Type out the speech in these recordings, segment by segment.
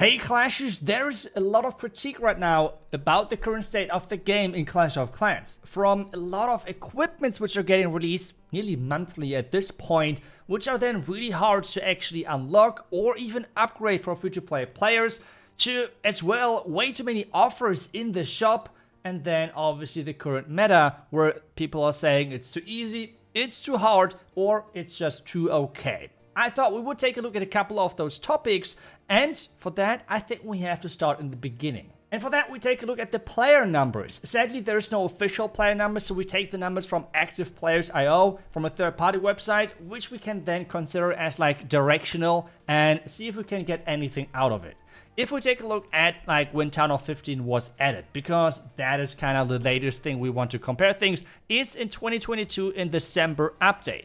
Hey Clashers, there's a lot of critique right now about the current state of the game in Clash of Clans. From a lot of equipments which are getting released nearly monthly at this point, which are then really hard to actually unlock or even upgrade for free-to-play players, to as well way too many offers in the shop, and then obviously the current meta where people are saying it's too easy, it's too hard, or it's just too okay. I thought we would take a look at a couple of those topics, and for that, I think we have to start in the beginning. And for that, we take a look at the player numbers. Sadly, there's no official player numbers, so we take the numbers from activeplayers.io, from a third-party website, which we can then consider as like directional and see if we can get anything out of it. If we take a look at like when Town Hall 15 was added, because that is kind of the latest thing we want to compare things, it's in 2022 in December update.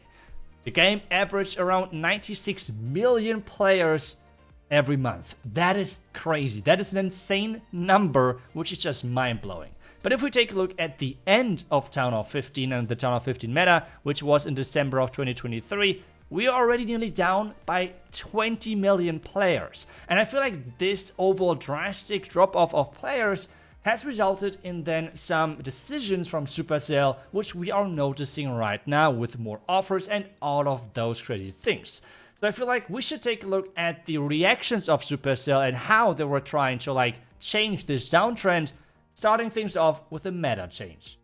The game averaged around 96 million players every month. That is crazy. That is an insane number, which is just mind-blowing. But if we take a look at the end of Town Hall 15 and the Town Hall 15 meta, which was in December of 2023, we are already nearly down by 20 million players. And I feel like this overall drastic drop-off of players has resulted in then some decisions from Supercell, which we are noticing right now with more offers and all of those crazy things. So I feel like we should take a look at the reactions of Supercell and how they were trying to like change this downtrend, starting things off with a meta change.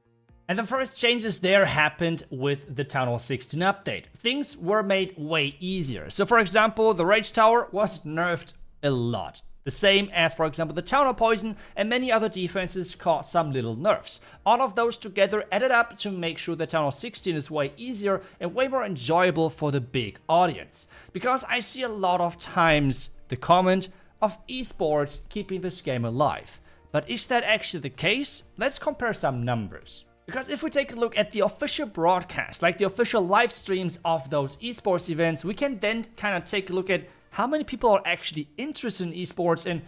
And the first changes there happened with the Town Hall 16 update. Things were made way easier. So for example, the Rage Tower was nerfed a lot. The same as, for example, the Town Hall Poison and many other defenses caught some little nerfs. All of those together added up to make sure that Town Hall 16 is way easier and way more enjoyable for the big audience. Because I see a lot of times the comment of esports keeping this game alive. But is that actually the case? Let's compare some numbers. Because if we take a look at the official broadcast, like the official live streams of those esports events, we can then kind of take a look at how many people are actually interested in esports, and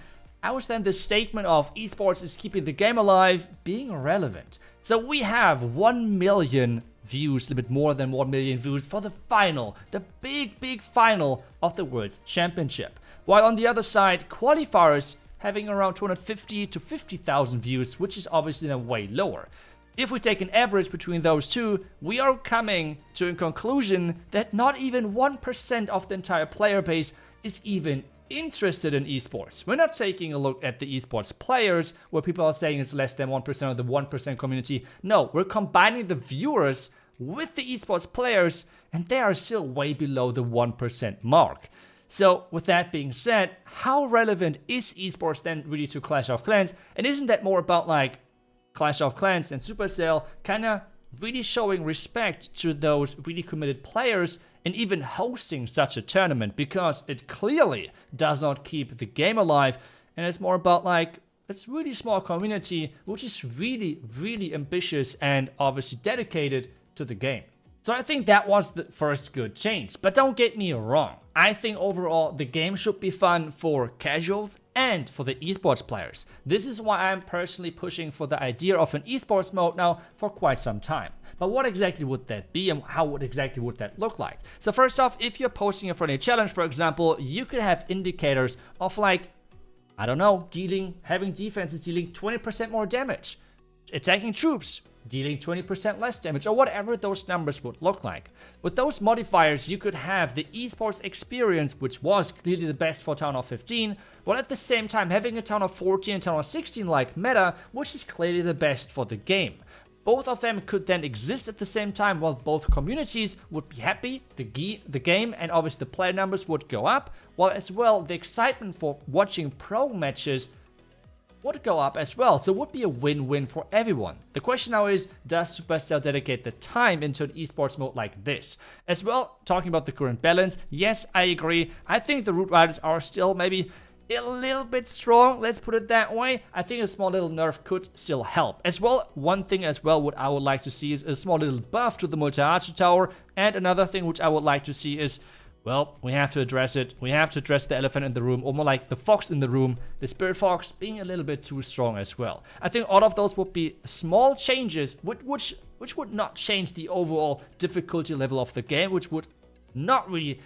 how is then the statement of esports is keeping the game alive being relevant. So we have 1 million views, a little bit more than 1 million views for the final, the big final of the World Championship. While on the other side, qualifiers having around 250 to 50,000 views, which is obviously then way lower. If we take an average between those two, we are coming to a conclusion that not even 1% of the entire player base is even interested in esports. We're not taking a look at the esports players, where people are saying it's less than 1% of the 1% community. No, we're combining the viewers with the esports players, and they are still way below the 1% mark. So with that being said, how relevant is esports then really to Clash of Clans? And isn't that more about like Clash of Clans and Supercell kind of really showing respect to those really committed players and even hosting such a tournament, because it clearly does not keep the game alive, and it's more about like it's really small community which is really ambitious and obviously dedicated to the game. So I think that was the first good change, but don't get me wrong. I think overall the game should be fun for casuals and for the esports players. This is why I'm personally pushing for the idea of an esports mode now for quite some time. But what exactly would that be, and how exactly would that look like? So first off, if you're posting a friendly challenge, for example, you could have indicators of like, I don't know, having defenses dealing 20% more damage, attacking troops dealing 20% less damage, or whatever those numbers would look like. With those modifiers, you could have the esports experience, which was clearly the best for Town Hall 15, while at the same time having a Town Hall 14 and Town Hall 16 like meta, which is clearly the best for the game. Both of them could then exist at the same time, while both communities would be happy, the game and obviously the player numbers would go up, while as well the excitement for watching pro matches would go up as well, so it would be a win-win for everyone. The question now is, does Supercell dedicate the time into an esports mode like this? As well, talking about the current balance, yes, I agree. I think the Root Riders are still maybe a little bit strong, let's put it that way. I think a small little nerf could still help. As well, one thing as well what I would like to see is a small little buff to the multi-archer tower, and another thing which I would like to see is, well, we have to address it. We have to address the elephant in the room, or more like the fox in the room, the Spirit Fox being a little bit too strong as well. I think all of those would be small changes, which would not change the overall difficulty level of the game, which would not really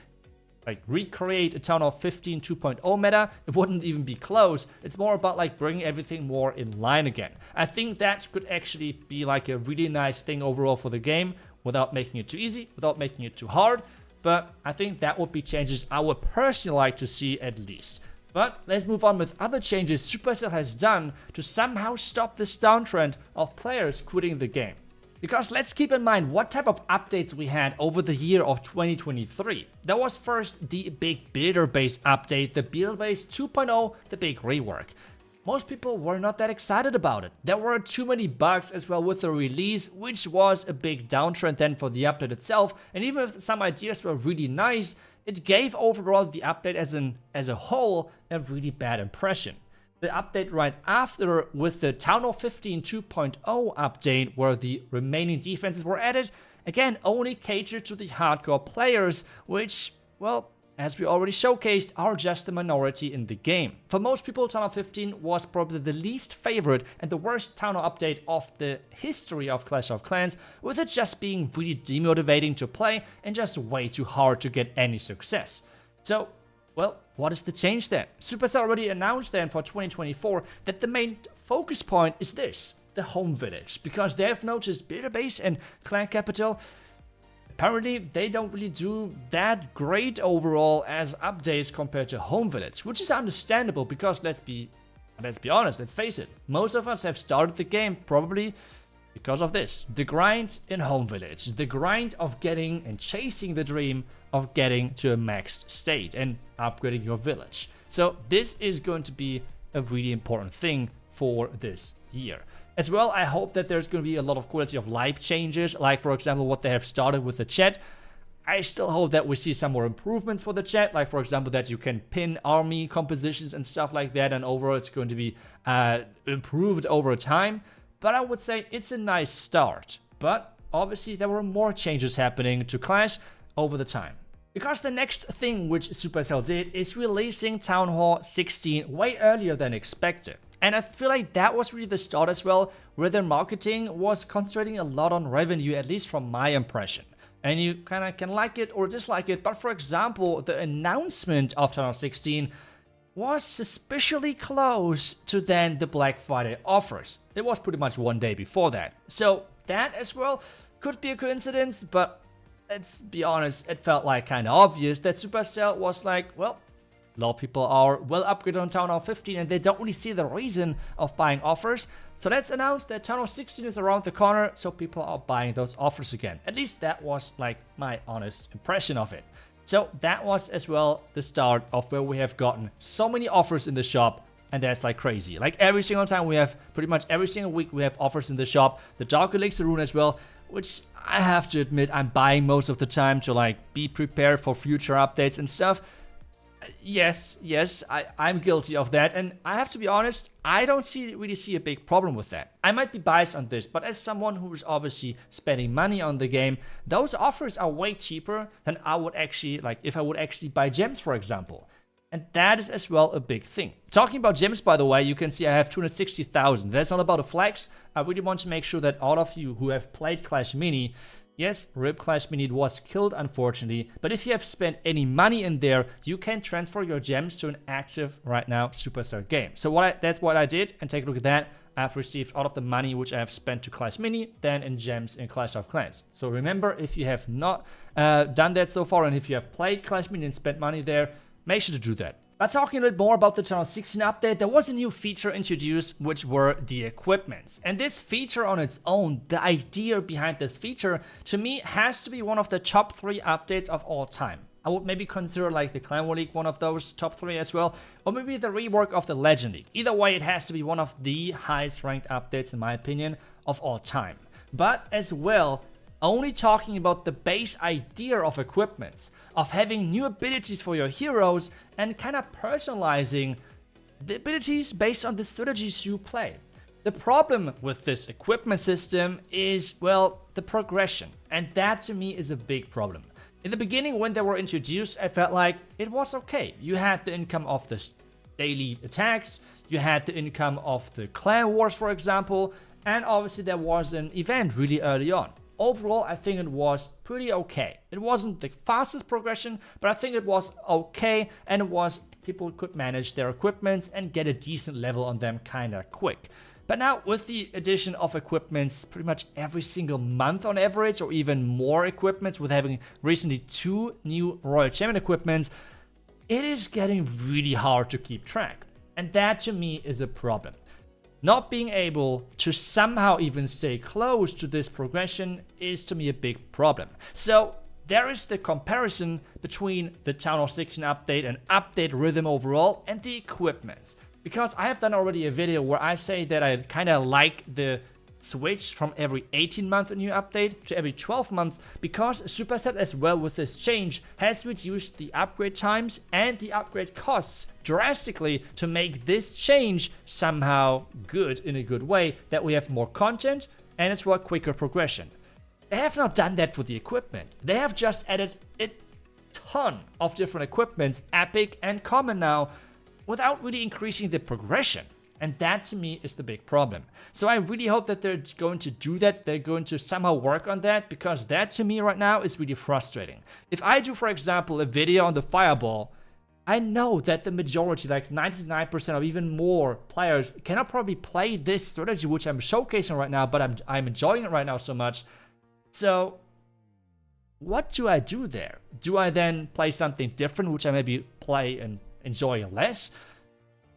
like recreate a Town Hall 15 2.0 meta. It wouldn't even be close. It's more about like bringing everything more in line again. I think that could actually be like a really nice thing overall for the game without making it too easy, without making it too hard. But I think that would be changes I would personally like to see at least. But let's move on with other changes Supercell has done to somehow stop this downtrend of players quitting the game. Because let's keep in mind what type of updates we had over the year of 2023. There was first the big builder base update, the builder base 2.0, the big rework. Most people were not that excited about it. There were too many bugs as well with the release, which was a big downtrend then for the update itself. And even if some ideas were really nice, it gave overall the update as a whole a really bad impression. The update right after with the Town Hall 15 2.0 update, where the remaining defenses were added, again only catered to the hardcore players, which, well, as we already showcased, are just a minority in the game. For most people, Town Hall 15 was probably the least favorite and the worst Town Hall update of the history of Clash of Clans, with it just being really demotivating to play and just way too hard to get any success. So, well, what is the change then? Supercell already announced then for 2024 that the main focus point is this, the home village, because they have noticed builder base and clan capital. Apparently, they don't really do that great overall as updates compared to home village, which is understandable because let's be honest, let's face it, most of us have started the game probably because of this, the grind in home village, the grind of getting and chasing the dream of getting to a maxed state and upgrading your village. So this is going to be a really important thing for this year. As well, I hope that there's going to be a lot of quality of life changes, like for example what they have started with the chat. I still hope that we see some more improvements for the chat, like for example that you can pin army compositions and stuff like that, and overall it's going to be improved over time. But I would say it's a nice start. But obviously there were more changes happening to Clash over the time. Because the next thing which Supercell did is releasing Town Hall 16 way earlier than expected. And I feel like that was really the start as well, where their marketing was concentrating a lot on revenue, at least from my impression. And you kind of can like it or dislike it, but for example, the announcement of Town Hall 16 was suspiciously close to then the Black Friday offers. It was pretty much one day before that. So that as well could be a coincidence, but let's be honest, it felt like kind of obvious that Supercell was like, well, a lot of people are well upgraded on Town Hall 15 and they don't really see the reason of buying offers. So let's announce that Town Hall 16 is around the corner, so people are buying those offers again. At least that was like my honest impression of it. So that was as well the start of where we have gotten so many offers in the shop, and that's like crazy. Like every single time we have, pretty much every single week we have offers in the shop. The Dark Elixir rune as well, which I have to admit I'm buying most of the time to like be prepared for future updates and stuff. Yes, I'm guilty of that, and I have to be honest, I don't really see a big problem with that. I might be biased on this, but as someone who's obviously spending money on the game, those offers are way cheaper than I would actually, like if I would actually buy gems, for example. And that is as well a big thing. Talking about gems, by the way, you can see I have 260,000. That's not about a flex. I really want to make sure that all of you who have played Clash Mini, yes, RIP Clash Mini was killed unfortunately, but if you have spent any money in there, you can transfer your gems to an active right now Superstar game. So that's what I did, and take a look at that. I've received all of the money which I have spent to Clash Mini, then in gems in Clash of Clans. So remember, if you have not done that so far, and if you have played Clash Mini and spent money there, make sure to do that. But talking a bit more about the Town Hall 16 update, there was a new feature introduced, which were the equipments. And this feature on its own, the idea behind this feature, to me has to be one of the top 3 updates of all time. I would maybe consider like the Clan War League one of those top 3 as well, or maybe the rework of the Legend League. Either way, it has to be one of the highest ranked updates in my opinion of all time. But as well, only talking about the base idea of equipments, of having new abilities for your heroes and kind of personalizing the abilities based on the strategies you play. The problem with this equipment system is, well, the progression, and that to me is a big problem. In the beginning, when they were introduced, I felt like it was okay. You had the income of the daily attacks, you had the income of the clan wars, for example, and obviously there was an event really early on. overall, I think it was pretty okay. It wasn't the fastest progression, but I think it was okay, and it was people could manage their equipments and get a decent level on them kind of quick. But now with the addition of equipments pretty much every single month on average, or even more equipments, with having recently 2 new Royal Champion equipments, it is getting really hard to keep track. And that to me is a problem. Not being able to somehow even stay close to this progression is to me a big problem. So there is the comparison between the Town Hall 16 update and update rhythm overall and the equipments. Because I have done already a video where I say that I kind of like the switch from every 18-month new update to every 12-month, because Supercell as well with this change has reduced the upgrade times and the upgrade costs drastically to make this change somehow good in a good way, that we have more content and it's a quicker progression. They have not done that for the equipment. They have just added a ton of different equipments, epic and common now, without really increasing the progression. And that to me is the big problem. So I really hope that they're going to do that. They're going to somehow work on that, because that to me right now is really frustrating. If I do, for example, a video on the Fireball, I know that the majority, like 99% or even more players, cannot probably play this strategy, which I'm showcasing right now, but I'm enjoying it right now so much. So what do I do there? Do I then play something different, which I maybe play and enjoy less?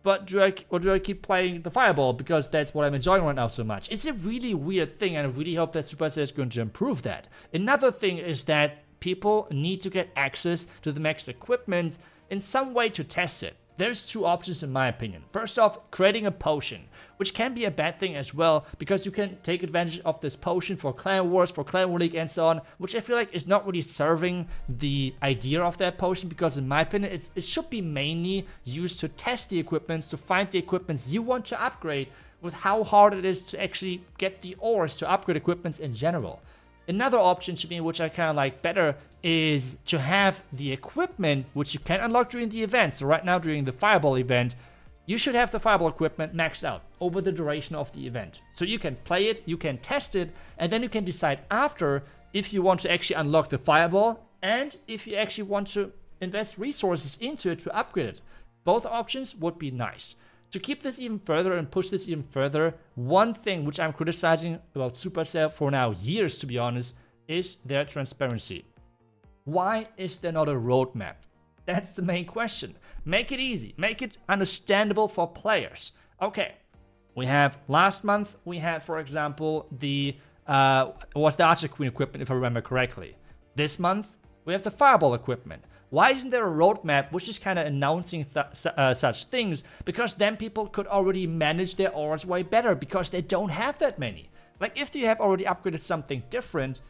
But do I keep playing the Fireball because that's what I'm enjoying right now so much? It's a really weird thing, and I really hope that Supercell is going to improve that. Another thing is that people need to get access to the max equipment in some way to test it. There's 2 options in my opinion. First off, creating a potion, which can be a bad thing as well, because you can take advantage of this potion for Clan Wars, for Clan War League and so on, which I feel like is not really serving the idea of that potion, because in my opinion, it should be mainly used to test the equipments, to find the equipments you want to upgrade, with how hard it is to actually get the ores to upgrade equipments in general. Another option to me, which I kind of like better, is to have the equipment which you can unlock during the event. So right now during the Fireball event, you should have the Fireball equipment maxed out over the duration of the event. So you can play it, you can test it, and then you can decide after if you want to actually unlock the Fireball and if you actually want to invest resources into it to upgrade it. Both options would be nice. To keep this even further and push this even further, one thing which I'm criticizing about Supercell for now years, to be honest, is their transparency. Why is there not a roadmap? That's the main question. Make it easy. Make it understandable for players. Okay, we have last month, we had, for example, the Archer Queen equipment, if I remember correctly. This month, we have the Fireball equipment. Why isn't there a roadmap which is kind of announcing such things? Because then people could already manage their ores way better, because they don't have that many. Like, if you have already upgraded something different,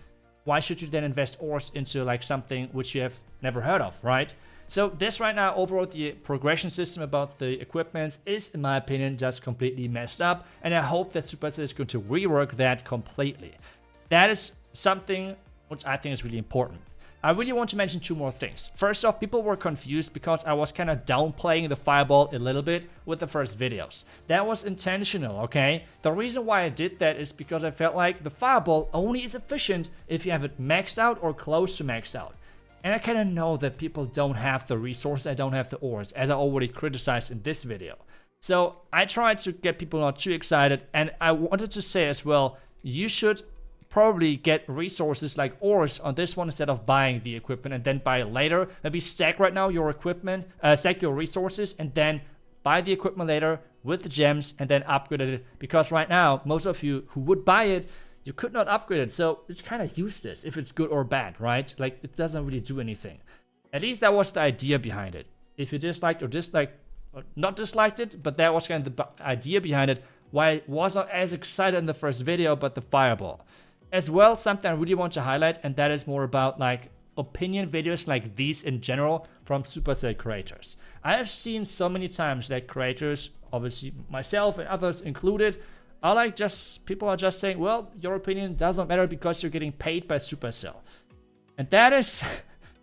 why should you then invest ores into like something which you have never heard of, right? So this right now, overall, the progression system about the equipments is, in my opinion, just completely messed up. And I hope that Supercell is going to rework that completely. That is something which I think is really important. I really want to mention 2 more things. First off, people were confused because I was kind of downplaying the Fireball a little bit with the first videos. That was intentional, okay? The reason why I did that is because I felt like the Fireball only is efficient if you have it maxed out or close to maxed out. And I kind of know that people don't have the resources, I don't have the ores, as I already criticized in this video. So I tried to get people not too excited, and I wanted to say as well, you should probably get resources like ores on this one instead of buying the equipment and then buy it later. Maybe stack right now your equipment, stack your resources, and then buy the equipment later with the gems and then upgrade it. Because right now, most of you who would buy it, you could not upgrade it. So it's kind of useless if it's good or bad, right? Like, it doesn't really do anything. At least that was the idea behind it. If you disliked or not disliked it, but that was kind of the idea behind it, why I wasn't as excited in the first video about the Fireball. As well, something I really want to highlight, and that is more about like opinion videos like these in general from Supercell creators. I have seen so many times that creators, obviously myself and others included, are like people are just saying, well, your opinion doesn't matter because you're getting paid by Supercell. And that is,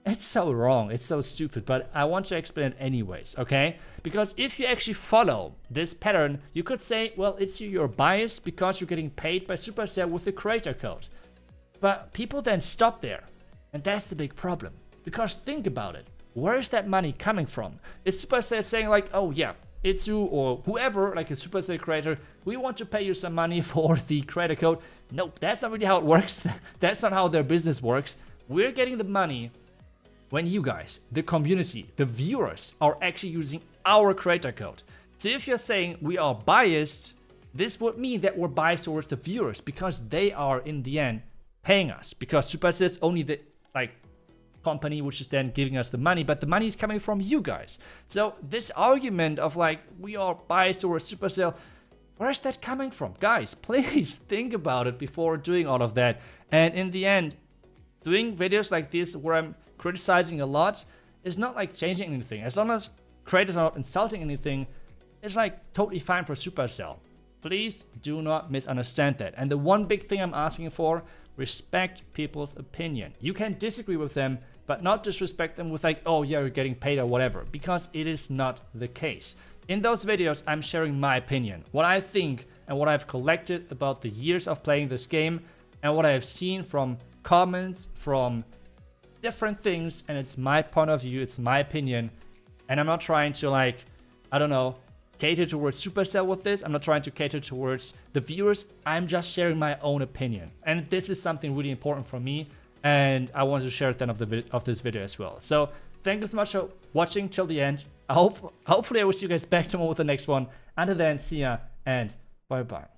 it's so wrong, it's so stupid, but I want to explain it anyways, okay? Because if you actually follow this pattern, you could say, well, it's your bias because you're getting paid by Supercell with the creator code. But people then stop there. And that's the big problem. Because think about it. Where is that money coming from? Is Supercell saying like, oh yeah, iTzu or whoever, like a Supercell creator, we want to pay you some money for the creator code? Nope, that's not really how it works. That's not how their business works. We're getting the money when you guys, the community, the viewers, are actually using our creator code. So if you're saying we are biased, this would mean that we're biased towards the viewers because they are in the end paying us. Because Supercell is only the company which is then giving us the money, but the money is coming from you guys. So this argument of like we are biased towards Supercell, where is that coming from? Guys, please think about it before doing all of that. And in the end, doing videos like this where I'm criticizing a lot is not like changing anything. As long as creators are not insulting anything, it's like totally fine for Supercell. Please do not misunderstand that. And the one big thing I'm asking for, respect people's opinion. You can disagree with them, but not disrespect them with like, oh yeah, you're getting paid or whatever, because it is not the case. In those videos, I'm sharing my opinion, what I think and what I've collected about the years of playing this game and what I have seen from comments, from different things, and it's my point of view, it's my opinion, and I'm not trying to like, I don't know, cater towards Supercell with this. I'm not trying to cater towards the viewers. I'm just sharing my own opinion. And this is something really important for me. And I want to share it then of this video as well. So thank you so much for watching till the end. Hopefully I will see you guys back tomorrow with the next one. Until then, see ya and bye bye.